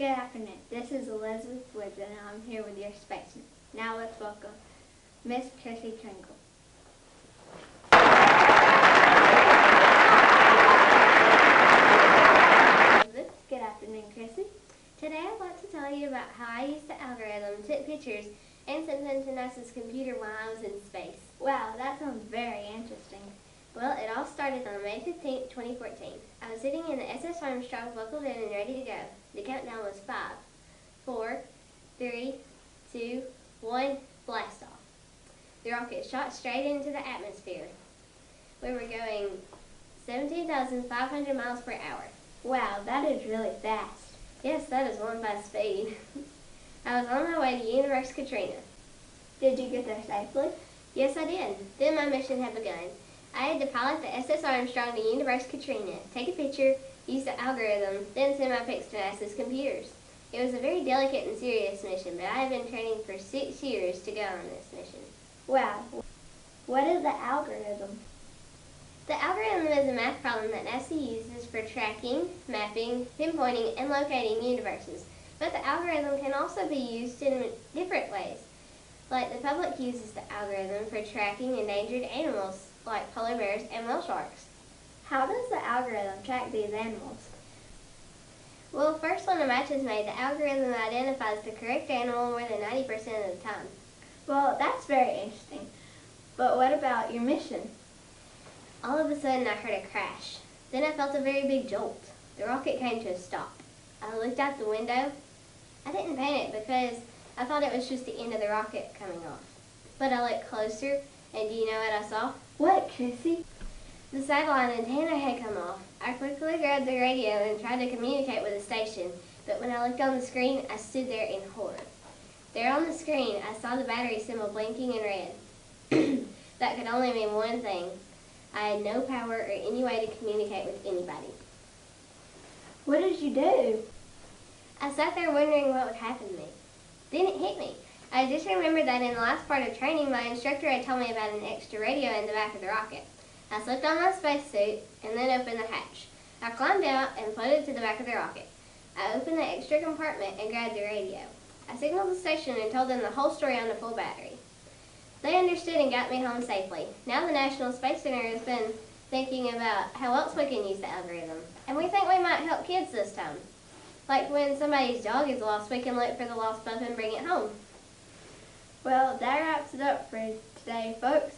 Good afternoon. This is Elizabeth Woods, and I'm here with your spaceman. Now let's welcome Miss Krissy Twinkle. Good afternoon, Krissy. Today I'd like to tell you about how I used the algorithm, took pictures, and sent them to NASA's computer while I was in space. Wow, that sounds very interesting. Well, it all started on May 15, 2014. I was sitting in the SS Armstrong, buckled in and ready to go. The countdown was 5, 4, 3, 2, 1, blast off. The rocket shot straight into the atmosphere. We were going 17,500 miles per hour. Wow, that is really fast. Yes, that is one fast speed. I was on my way to Universe Katrina. Did you get there safely? Yes, I did. Then my mission had begun. I had to pilot the SS Armstrong to Universe Katrina, take a picture, use the algorithm, then send my pics to NASA's computers. It was a very delicate and serious mission, but I have been training for 6 years to go on this mission. Wow. What is the algorithm? The algorithm is a math problem that NASA uses for tracking, mapping, pinpointing, and locating universes. But the algorithm can also be used in different ways. Like the public uses the algorithm for tracking endangered animals, like polar bears and whale sharks. How does the algorithm track these animals? Well, first when a match is made, the algorithm identifies the correct animal more than 90% of the time. Well, that's very interesting. But what about your mission? All of a sudden I heard a crash. Then I felt a very big jolt. The rocket came to a stop. I looked out the window. I didn't panic because I thought it was just the end of the rocket coming off. But I looked closer, and do you know what I saw? What, Krissy? The satellite antenna had come off. I quickly grabbed the radio and tried to communicate with the station, but when I looked on the screen, I stood there in horror. There on the screen, I saw the battery symbol blinking in red. That could only mean one thing. I had no power or any way to communicate with anybody. What did you do? I sat there wondering what would happen to me. Then it hit me. I just remembered that in the last part of training, my instructor had told me about an extra radio in the back of the rocket. I slipped on my spacesuit and then opened the hatch. I climbed out and floated to the back of the rocket. I opened the extra compartment and grabbed the radio. I signaled the station and told them the whole story on the full battery. They understood and got me home safely. Now the National Space Center has been thinking about how else we can use the algorithm. And we think we might help kids this time. Like when somebody's dog is lost, we can look for the lost pup and bring it home. Well, that wraps it up for today, folks.